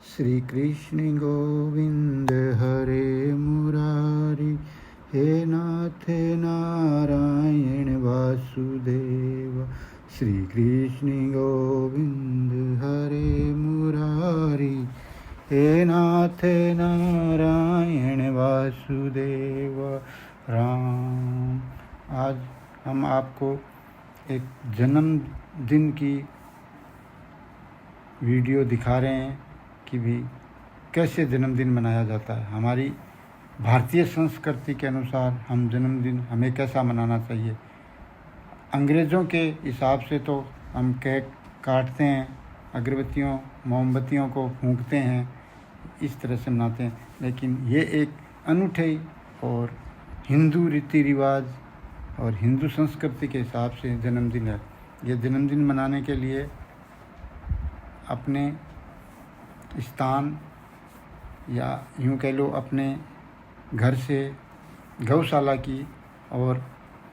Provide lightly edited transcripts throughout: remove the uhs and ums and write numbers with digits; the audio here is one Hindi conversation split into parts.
श्री कृष्ण गोविंद हरे मुरारी, हे नाथ नारायण वासुदेव। श्री कृष्ण गोविंद हरे मुरारी, हे नाथ नारायण वासुदेव राम। आज हम आपको एक जन्मदिन की वीडियो दिखा रहे हैं कि भी कैसे जन्मदिन मनाया जाता है। हमारी भारतीय संस्कृति के अनुसार हम जन्मदिन हमें कैसा मनाना चाहिए। अंग्रेज़ों के हिसाब से तो हम केक काटते हैं, अगरबत्तियों मोमबत्तियों को फूंकते हैं, इस तरह से मनाते हैं। लेकिन ये एक अनूठे और हिंदू रीति रिवाज और हिंदू संस्कृति के हिसाब से जन्मदिन है। ये जन्मदिन मनाने के लिए अपने स्थान या यूँ कह लो अपने घर से गौशाला की ओर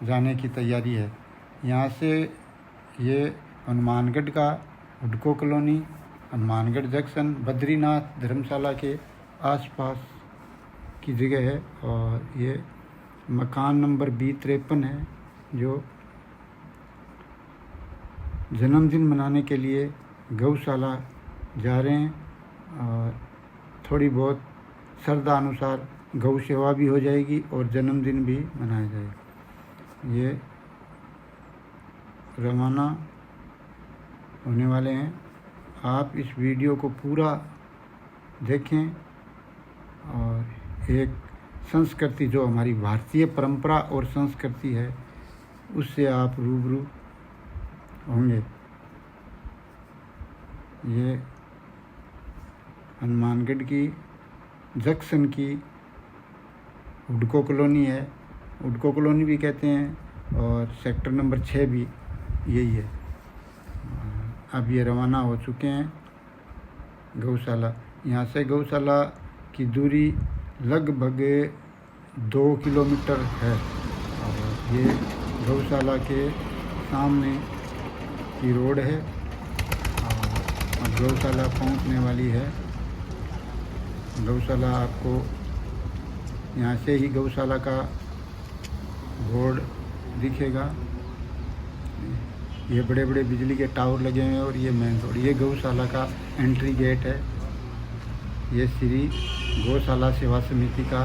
जाने की तैयारी है। यहाँ से ये हनुमानगढ़ का हुडको कॉलोनी, हनुमानगढ़ जंक्शन, बद्रीनाथ धर्मशाला के आसपास की जगह है और ये मकान नंबर B53 है। जो जन्मदिन मनाने के लिए गौशाला जा रहे हैं और थोड़ी बहुत श्रद्धा अनुसार गौ सेवा भी हो जाएगी और जन्मदिन भी मनाया जाएगा। ये रवाना होने वाले हैं। आप इस वीडियो को पूरा देखें और एक संस्कृति जो हमारी भारतीय परंपरा और संस्कृति है उससे आप रूबरू होंगे। ये हनुमानगढ़ की जंक्शन की हुडको कॉलोनी है, हुडको कॉलोनी भी कहते हैं और सेक्टर नंबर 6 भी यही है। अब ये रवाना हो चुके हैं गौशाला। यहाँ से गौशाला की दूरी लगभग 2 किलोमीटर है और ये गौशाला के सामने की रोड है और गौशाला पहुँचने वाली है। गौशाला आपको यहाँ से ही गौशाला का बोर्ड दिखेगा। ये बड़े बड़े बिजली के टावर लगे हुए हैं और ये मेन रोड, ये गौशाला का एंट्री गेट है। ये श्री गौशाला सेवा समिति का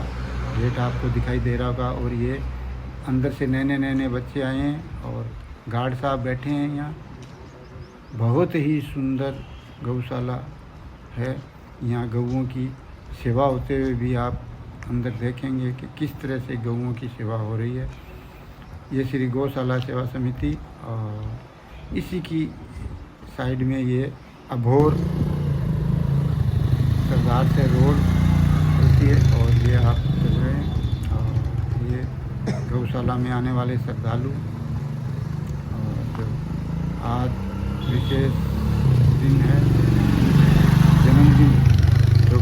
गेट आपको दिखाई दे रहा होगा और ये अंदर से नए बच्चे आए हैं और गार्ड साहब बैठे हैं यहाँ। बहुत ही सुंदर गौशाला है। यहाँ गौओं की सेवा होते हुए भी आप अंदर देखेंगे कि किस तरह से गौओं की सेवा हो रही है। ये श्री गौशाला सेवा समिति और इसी की साइड में ये अभोर सरदार से रोड होती है और ये आप चल रहे हैं और ये गौशाला में आने वाले श्रद्धालु और आज विशेष दिन है जन्मदिन। तो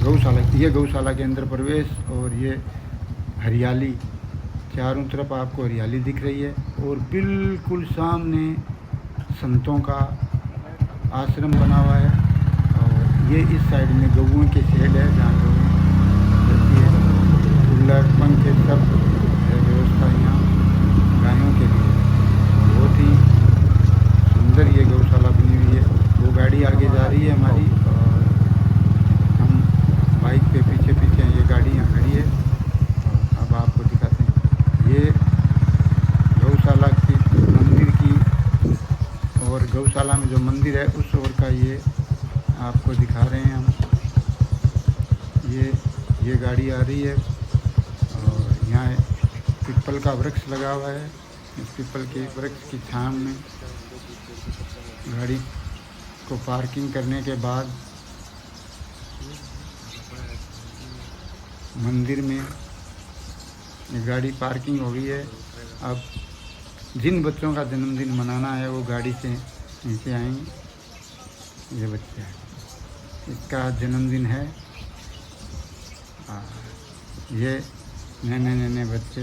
गौशाला के अंदर प्रवेश और ये हरियाली, चारों तरफ आपको हरियाली दिख रही है और बिल्कुल सामने संतों का आश्रम बना हुआ है और ये इस साइड में गौओं के शेड है जहाँ गौ रहती है। कूलर पंखे सब है व्यवस्था यहाँ गायों के लिए। बहुत ही सुंदर ये गौशाला बनी हुई है। वो गाड़ी आगे जा रही है हमारी और हम बाइक पे पीछे हैं। ये गाड़ी यहाँ खड़ी है। अब आपको दिखाते हैं ये गौशाला की मंदिर की और गौशाला में जो मंदिर है उस ओर का ये आपको दिखा रहे हैं हम। ये गाड़ी आ रही है और यहाँ पीपल का वृक्ष लगा हुआ है। इस पीपल के वृक्ष की छांव में गाड़ी को पार्किंग करने के बाद मंदिर में गाड़ी पार्किंग हो गई है। अब जिन बच्चों का जन्मदिन मनाना है वो गाड़ी से नीचे आएंगे। ये बच्चे हैं, इसका जन्मदिन है। ये नए बच्चे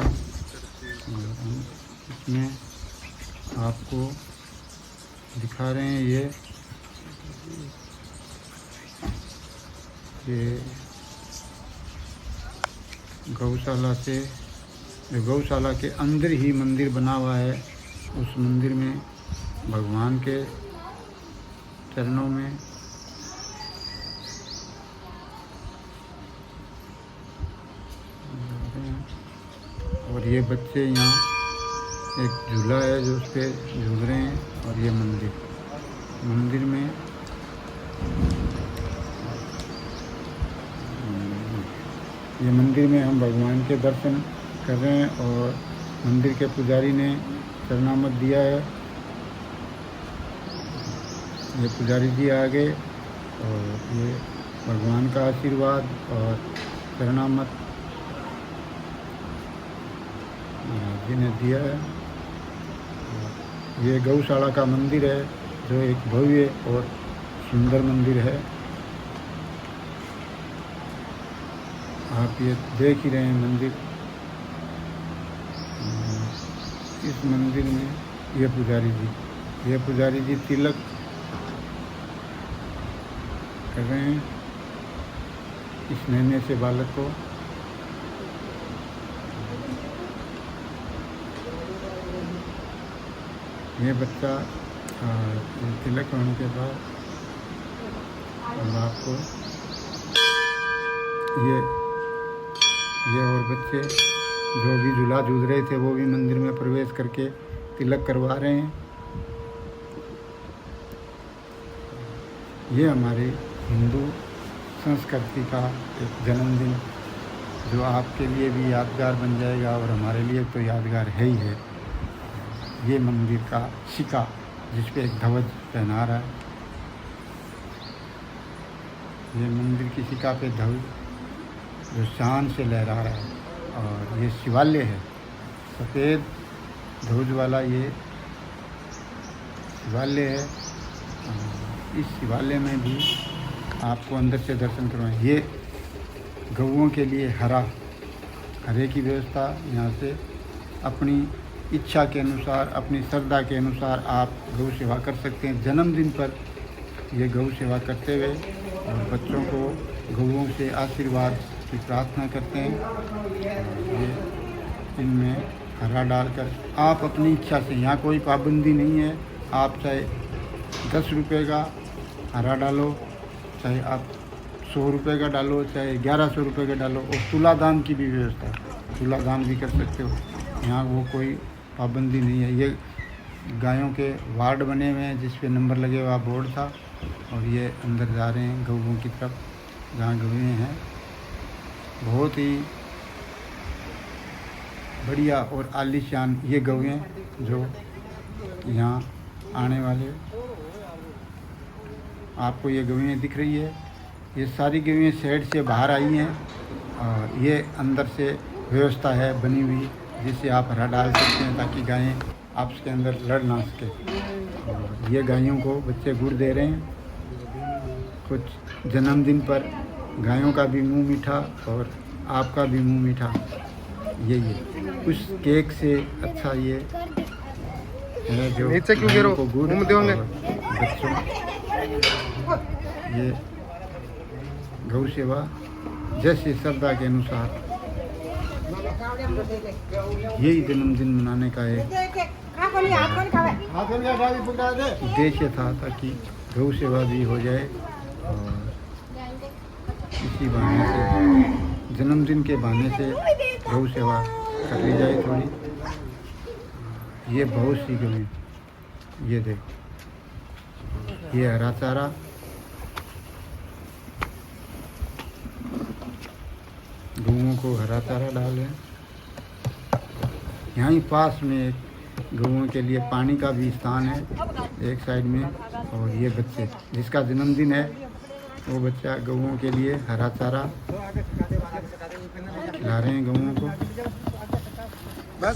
इसमें आपको दिखा रहे हैं। ये ये गौशाला के अंदर ही मंदिर बना हुआ है। उस मंदिर में भगवान के चरणों में और ये बच्चे यहाँ एक झूला है जो उस पर झूल रहे हैं। और ये मंदिर में हम भगवान के दर्शन कर रहे हैं और मंदिर के पुजारी ने चरणामत दिया है। ये पुजारी जी आगे और ये भगवान का आशीर्वाद और चरणामत महाराज जी ने दिया है। ये गौशाला का मंदिर है जो एक भव्य और सुंदर मंदिर है। आप ये देख ही रहे हैं मंदिर। इस मंदिर में ये पुजारी जी तिलक कर रहे हैं इस नन्हे से बालक को। ये बच्चा तिलक होने के बाद आपको ये और बच्चे जो भी झूला झूल रहे थे वो भी मंदिर में प्रवेश करके तिलक करवा रहे हैं। ये हमारे हिंदू संस्कृति का एक जन्मदिन जो आपके लिए भी यादगार बन जाएगा और हमारे लिए तो यादगार है ही है। ये मंदिर का शिका जिस पे एक ध्वज पहना रहा है, ये मंदिर की शिका पे ध्वज जो शान से लहरा रहा है। और ये शिवालय है, सफ़ेद ध्वज वाला ये शिवालय है। इस शिवालय में भी आपको अंदर से दर्शन करवाएं। ये गौओं के लिए हरे की व्यवस्था यहाँ से अपनी इच्छा के अनुसार, अपनी श्रद्धा के अनुसार आप गौ सेवा कर सकते हैं। जन्मदिन पर ये गौ सेवा करते हुए और बच्चों को गौओं से आशीर्वाद की प्रार्थना करते हैं। ये इनमें हरा डालकर आप अपनी इच्छा से, यहाँ कोई पाबंदी नहीं है। आप चाहे 10 रुपये का हरा डालो, चाहे आप 100 रुपये का डालो, चाहे 1100 रुपये का डालो। और तुला दान की भी व्यवस्था है, तुला दान भी कर सकते हो। यहाँ वो कोई पाबंदी नहीं है। ये गायों के वार्ड बने हुए हैं जिस पे नंबर लगे हुआ बोर्ड था। और ये अंदर जा रहे हैं गौओं की तरफ जहाँ गौएँ हैं। बहुत ही बढ़िया और आलीशान ये गौएँ जो यहाँ आने वाले आपको ये गौएँ दिख रही है। ये सारी गौएँ शेड से बाहर आई हैं और ये अंदर से व्यवस्था है बनी हुई जिससे आप हरा डाल सकते हैं ताकि गायें आपस के अंदर लड़ ना सके। और ये गायों को बच्चे गुड़ दे रहे हैं। कुछ जन्मदिन पर गायों का भी मुंह मीठा और आपका भी मुंह मीठा। ये उस केक से अच्छा ये है जो गायों को गुड़ और बच्चों ये गौ सेवा जैसे श्रद्धा के अनुसार यही जन्मदिन मनाने का एक उद्देश्य था ताकि गौ सेवा भी हो जाए। और इसी बहाने से जन्मदिन के बहाने से गौ सेवा कर ली जाए थोड़ी। ये बहुत सी गौएं, ये देख ये हरा चारा गौओं को हरा चारा डालें। यहाँ ही पास में एक गौओं के लिए पानी का भी स्थान है एक साइड में। और ये बच्चे जिसका जन्मदिन है वो बच्चा गौओं के लिए हरा चारा खिला रहे हैं गौओं को। बस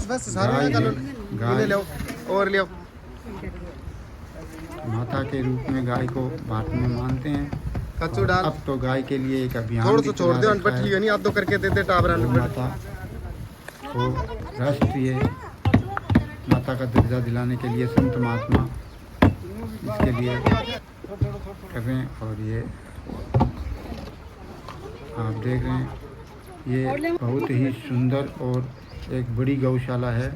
गाय और ले माता के रूप में गाय को बात में मानते हैं। कच्चू डाल। अब तो गाय के लिए एक अभियान थोड़ा सा छोड़ दे अनपढ़ ठीक है नहीं आप तो करके देते टाबरा माता को राष्ट्रीय माता का दर्जा दिलाने के लिए संत महात्मा इसके लिए कर रहे हैं। और ये आप देख रहे हैं ये बहुत ही सुंदर और एक बड़ी गौशाला है।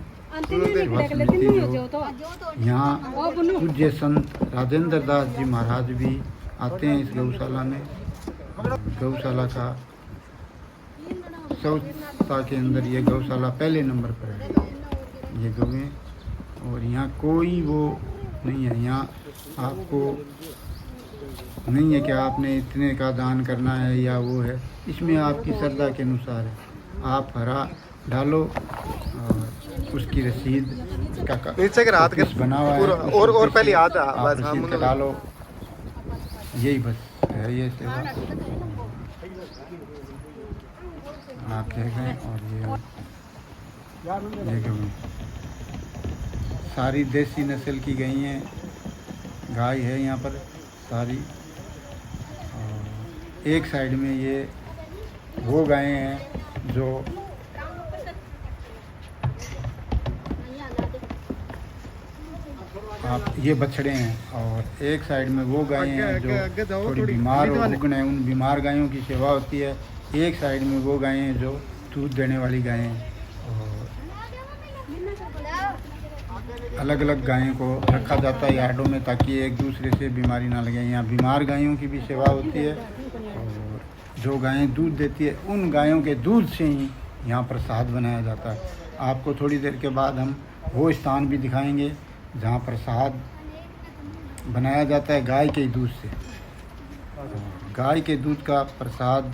यहाँ पूज्य संत राजेंद्र दास जी महाराज भी आते हैं इस गौशाला में। गौशाला का स्वच्छता के अंदर ये गौशाला पहले नंबर पर है। ये गौएं और यहाँ कोई वो नहीं है। यहाँ आपको नहीं है कि आपने इतने का दान करना है या वो है, इसमें आपकी श्रद्धा के अनुसार है। आप हरा डालो और उसकी रसीद का नीचे के हाथ कुछ बना हुआ है और पहले हाथ आप बस रसीद का डालो, यही बस है ये सेवा आप देख रहे हैं। और ये गई सारी देसी नस्ल की गई हैं, गाय है यहाँ पर सारी। और एक साइड में ये वो गायें हैं जो आप ये बछड़े हैं, और एक साइड में वो गायें हैं जो थोड़ी बीमार हो गए, उन बीमार गायों की सेवा होती है। एक साइड में वो गायें हैं जो दूध देने वाली गायें हैं। और अलग अलग गायों को रखा जाता है यार्डों में ताकि एक दूसरे से बीमारी ना लगे। यहाँ बीमार गायों की भी सेवा होती है। और जो गायें दूध देती है उन गायों के दूध से ही यहाँ प्रसाद बनाया जाता है। आपको थोड़ी देर के बाद हम वो स्थान भी दिखाएंगे जहाँ प्रसाद बनाया जाता है गाय के दूध से। गाय के दूध का प्रसाद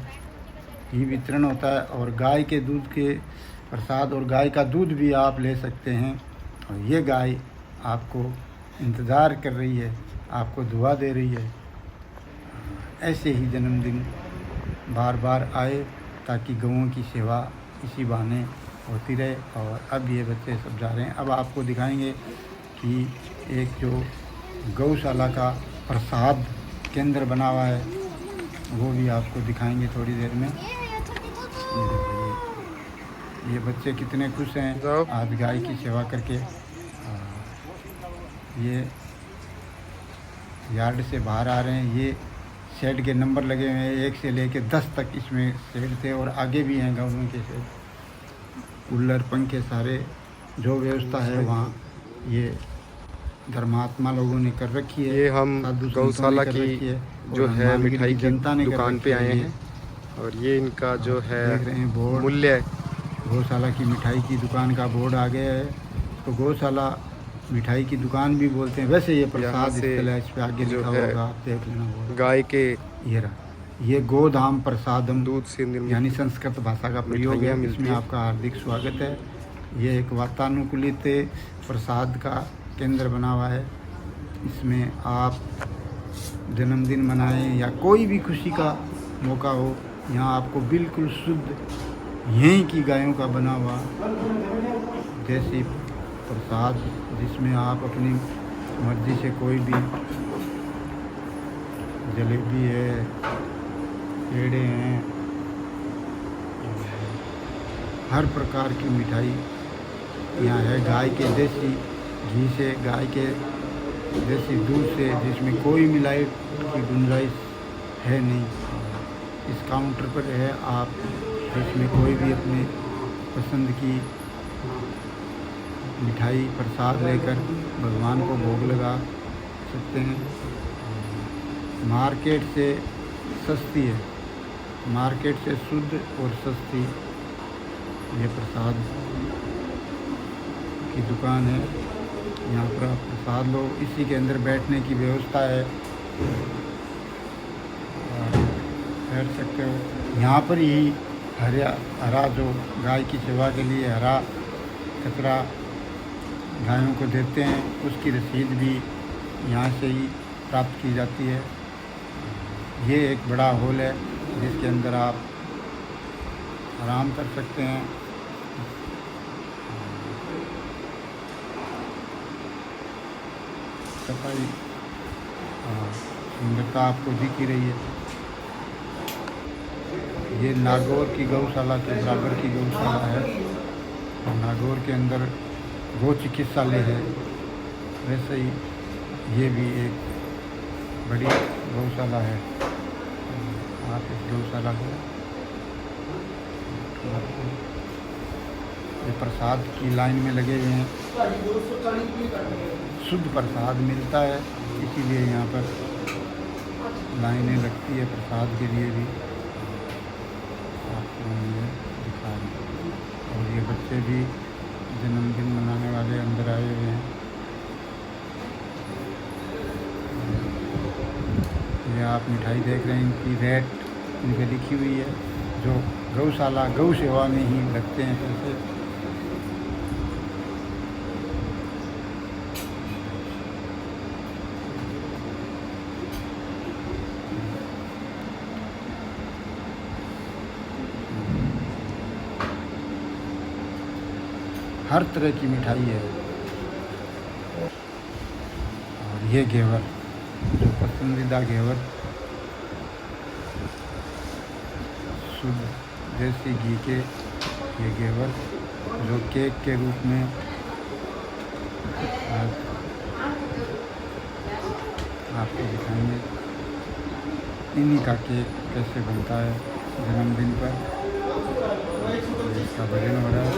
ही वितरण होता है। और गाय के दूध के प्रसाद और गाय का दूध भी आप ले सकते हैं। और ये गाय आपको इंतज़ार कर रही है, आपको दुआ दे रही है। ऐसे ही जन्मदिन बार बार आए ताकि गौओं की सेवा इसी बहाने होती रहे। और अब ये बच्चे सब जा रहे हैं। अब आपको दिखाएंगे कि एक जो गौशाला का प्रसाद केंद्र बना हुआ है वो भी आपको दिखाएंगे थोड़ी देर में। ये बच्चे कितने खुश हैं आज गाय की सेवा करके। ये यार्ड से बाहर आ रहे हैं। ये शेड के नंबर लगे हुए हैं, 1 से लेके 10 तक इसमें शेड थे। और आगे भी हैं गाँव के शेड, कूलर पंखे सारे जो व्यवस्था है वहाँ ये धर्मात्मा लोगों ने कर रखी है। ये हम गौशाला की जो है मिठाई की जनता ने दुकान पे आए हैं। और ये इनका जो है देख रहे हैं बोर्ड, मूल्य गौशाला की मिठाई की दुकान का बोर्ड आ गया है। तो गौशाला मिठाई की दुकान भी बोलते हैं। वैसे ये प्रसाद स्थल है, इस पे आगे लिखा होगा, आप देख लेना बोर्ड। गाय के ये रहा, ये गोधाम प्रसादम दूध से यानी संस्कृत भाषा का प्रयोग है। इसमें आपका हार्दिक स्वागत है। ये एक वातानुकूलित प्रसाद का केंद्र बना हुआ है। इसमें आप जन्मदिन मनाएं या कोई भी खुशी का मौका हो, यहाँ आपको बिल्कुल शुद्ध यहीं की गायों का बना हुआ देसी प्रसाद, जिसमें आप अपनी मर्ज़ी से कोई भी जलेबी है, पेड़े हैं, हर प्रकार की मिठाई यहाँ है। गाय के देसी घी से, गाय के देसी दूध से, जिसमें कोई मिलावट की गुंजाइश है नहीं। इस काउंटर पर है आप इसमें कोई भी अपने पसंद की मिठाई प्रसाद लेकर भगवान को भोग लगा सकते हैं। मार्केट से सस्ती है, मार्केट से शुद्ध और सस्ती ये प्रसाद की दुकान है। यहाँ पर आप प्रसाद लो। इसी के अंदर बैठने की व्यवस्था है, बैठ सकते हो। यहाँ पर ही हरा जो गाय की सेवा के लिए हरा कचरा गायों को देते हैं, उसकी रसीद भी यहाँ से ही प्राप्त की जाती है। ये एक बड़ा हॉल है जिसके अंदर आप आराम कर सकते हैं। सफाई सुंदरता आपको दिख ही रही है। ये नागौर की गौशाला के बराबर की गौशाला है। और नागौर के अंदर गौ चिकित्सालय है, वैसे ही ये भी एक बड़ी गौशाला है। आप इस गौशाला को आपको ये प्रसाद की लाइन में लगे हुए हैं। शुद्ध प्रसाद मिलता है, इसीलिए यहाँ पर लाइनें लगती है प्रसाद के लिए भी। आपको हम ये दिखा रहे हैं। और ये बच्चे भी जन्मदिन मनाने वाले अंदर आए हुए हैं। ये आप मिठाई देख रहे हैं, इनकी रेट इन पर लिखी हुई है। जो गौशाला गौ सेवा में ही लगते हैं पैसे। हर तरह की मिठाई है। और ये घेवर, जो पसंदीदा घेवर शुद्ध देसी घी के, ये घेवर जो केक के रूप में आपको दिखाएंगे। इन्हीं का केक कैसे बनता है जन्मदिन पर। इसका वजन हो रहा है।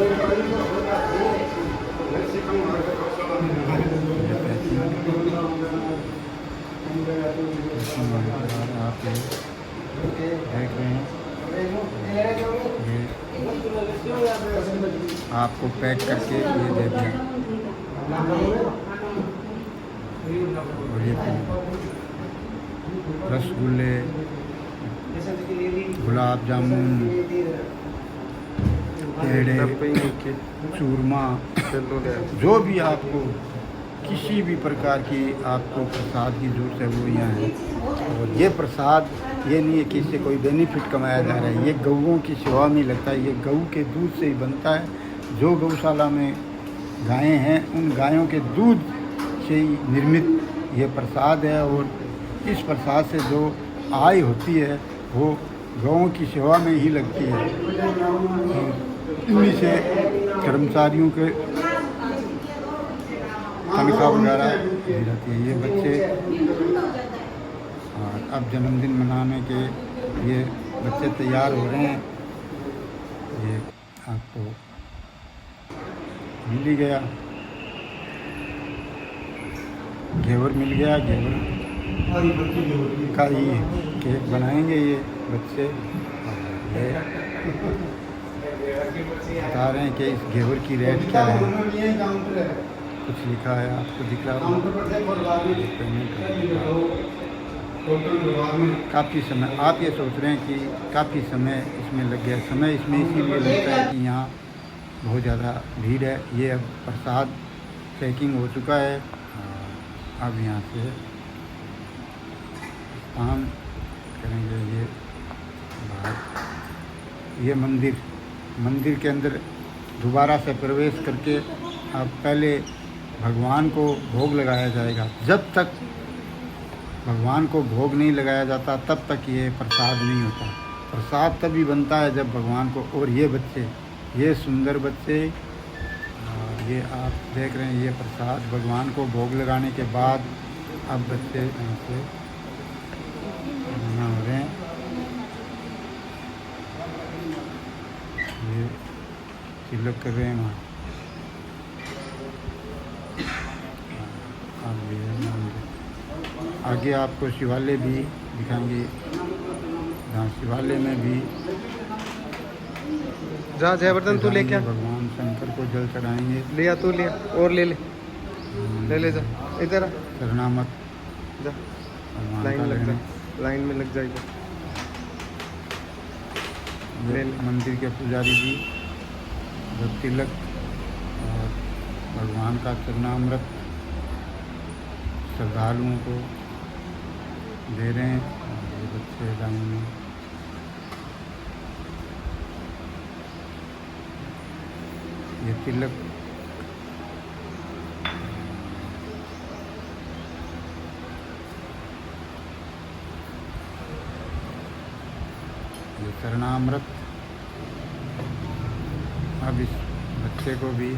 आप देख रहे हैं, ये आपको पैक करके ये दे दिया। और ये रसगुल्ले, गुलाब जामुन, पेड़े, चूरमा, जो भी आपको किसी भी प्रकार की आपको प्रसाद की ज़रूरत है वो यहाँ है। और ये प्रसाद ये नहीं है कि इससे कोई बेनिफिट कमाया जा रहा है। ये गऊओं की सेवा में लगता है। ये गऊ के दूध से ही बनता है। जो गौशाला में गायें हैं उन गायों के दूध से ही निर्मित ये प्रसाद है। और इस प्रसाद से जो आय होती है वो गौओं की सेवा में ही लगती है। इन्हीं से कर्मचारियों के तनख्वाह वगैरह दी जाती है। ये बच्चे और अब जन्मदिन मनाने के ये बच्चे तैयार हो रहे हैं। ये आपको मिल ही गया, घेवर मिल गया। घेवर का ही केक बनाएंगे ये बच्चे। ये बता रहे हैं कि इस घेवर की रेट क्या है। कुछ लिखा है, आपको दिख रहा है। काफ़ी समय, आप ये सोच रहे हैं कि काफ़ी समय इसमें लग गया। समय इसमें इसीलिए लगता है कि यहाँ बहुत ज़्यादा भीड़ है। ये अब प्रसाद पैकिंग हो चुका है। अब यहाँ से काम करेंगे। ये बाहर ये मंदिर के अंदर दोबारा से प्रवेश करके अब पहले भगवान को भोग लगाया जाएगा। जब तक भगवान को भोग नहीं लगाया जाता तब तक ये प्रसाद नहीं होता। प्रसाद तभी बनता है जब भगवान को। और ये बच्चे, ये सुंदर बच्चे, ये आप देख रहे हैं, ये प्रसाद भगवान को भोग लगाने के बाद अब बच्चे यहाँ से रवाना हो रहे हैं। ये तिलक कर रहे हैं वहाँ। आगे आपको शिवालय भी दिखाएंगे, जहाँ शिवालय में भी जा जयवर्धन तू ले क्या, भगवान शंकर को जल चढ़ाएंगे। लिया तू लिया और ले ले जा इधर आ, शरणामत जा लाइन लग जा, लाइन में लग जाएगा। मंदिर के पुजारी जी जो तिलक और भगवान का चरणामृत श्रद्धालुओं को दे रहे हैं। ये बच्चे लाइन में ये तिलक ये चरणामृत अब इस बच्चे को भी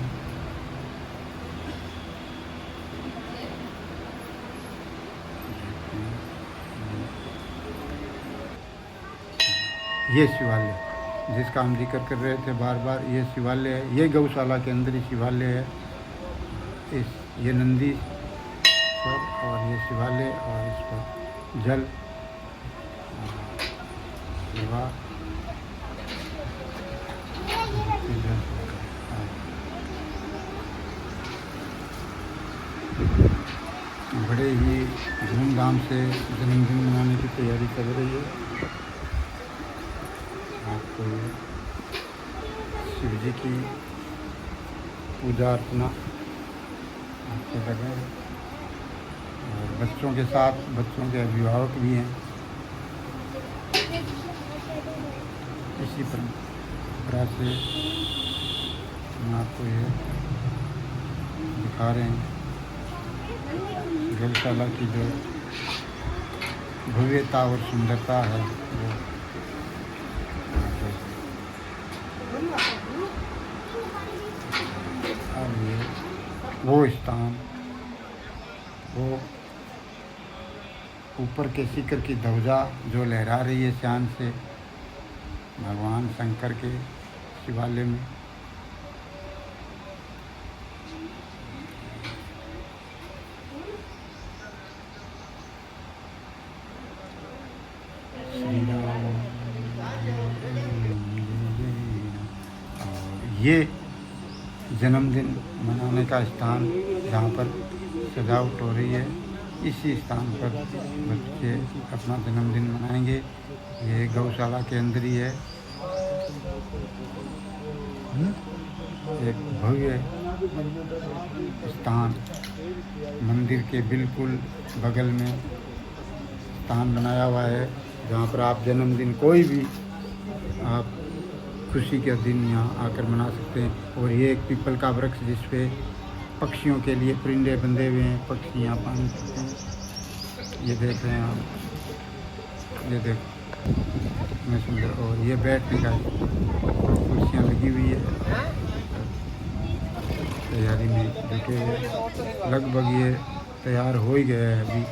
ये शिवालय जिसका हम जिक्र कर रहे थे बार बार, ये शिवालय है। ये गौशाला के अंदर ही शिवालय है। ये नंदी सर और ये शिवालय और इस पर जल सेवा बड़े ही धूमधाम से जन्मदिन मनाने की तैयारी चल रही है। आपको शिव जी की पूजा अर्चना आपको कर रहे हैं और बच्चों के साथ बच्चों के अभिभावक भी हैं। इसी तरह से हम आपको ये दिखा रहे हैं गौशाला की जो भव्यता और सुंदरता है वो स्थान, वो ऊपर के शिखर की ध्वजा जो लहरा रही है शान से भगवान शंकर के शिवालय में। ये जन्मदिन मनाने का स्थान जहाँ पर सजावट हो रही है, इसी स्थान पर बच्चे अपना जन्मदिन मनाएंगे। ये गौशाला के अंदर ही है। एक भव्य स्थान मंदिर के बिल्कुल बगल में स्थान बनाया हुआ है, जहाँ पर आप जन्मदिन कोई भी आप खुशी के दिन यहाँ आकर मना सकते हैं। और ये एक पीपल का वृक्ष जिस पे पक्षियों के लिए परिंदे बंधे हुए हैं, पक्षी यहाँ पानी पीते हैं। ये देख रहे हैं आप, ये देख मैं सुंदर। और ये बैठने का कुर्सियाँ लगी हुई है, तैयारी में जुटे हुए। लगभग ये तैयार हो ही गया है अभी,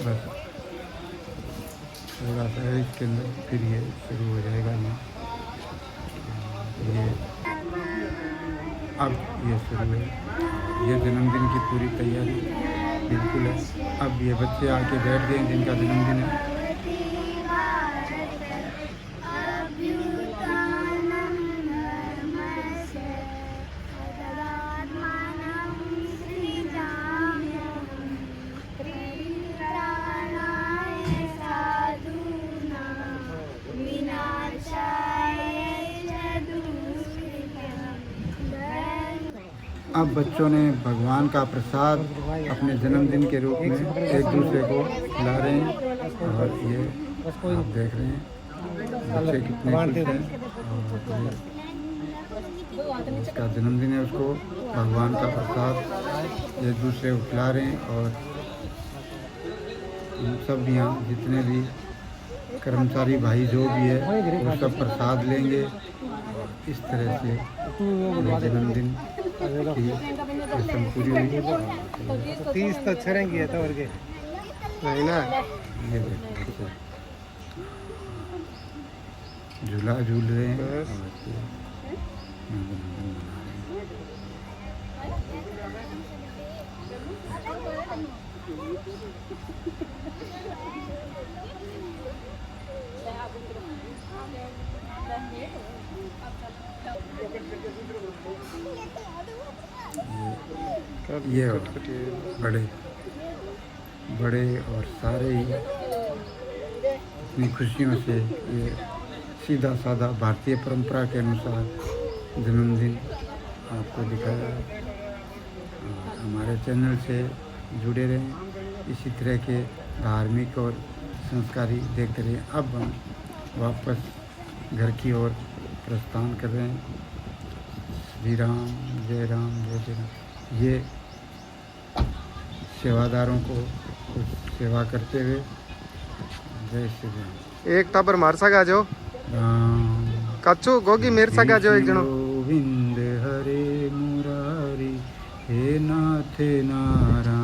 बस थोड़ा सा है इसके अंदर, फिर ये शुरू हो जाएगा यहाँ। ये अब ये शुरू है, ये जन्मदिन की पूरी तैयारी बिल्कुल है। अब ये बच्चे आके बैठ गए जिनका जन्मदिन है। अब बच्चों ने भगवान का प्रसाद अपने जन्मदिन के रूप में एक दूसरे को खिला रहे हैं। और ये आप देख रहे हैं बच्चे कितने खुश हैं। और जिसका जन्मदिन है उसको भगवान का प्रसाद एक दूसरे को खिला रहे हैं। और हम सब यहाँ जितने भी कर्मचारी भाई जो भी है वो सब प्रसाद लेंगे। इस तरह से जन्मदिन की रस्म पूरी हुई। 30 तो छरेंगे तो और के नहीं ना। ये देखो झूला झूल रहे हैं। ये बड़े बड़े और सारे ही अपनी खुशियों से ये सीधा साधा भारतीय परंपरा के अनुसार जन्मदिन आपको दिखाया। हमारे चैनल से जुड़े रहें, इसी तरह के धार्मिक और संस्कारी देखते रहें। अब हम वापस घर की ओर प्रस्थान कर रहे हैं। श्री राम जय राम जय जय राम। ये सेवादारों को कुछ सेवा करते हुए जय श्री राम। एक टाबर मार सका जो राम कच्चू गोगी मेर सका जो एक जनो गोविंद हरे मुरारी हे नाथ नारायण।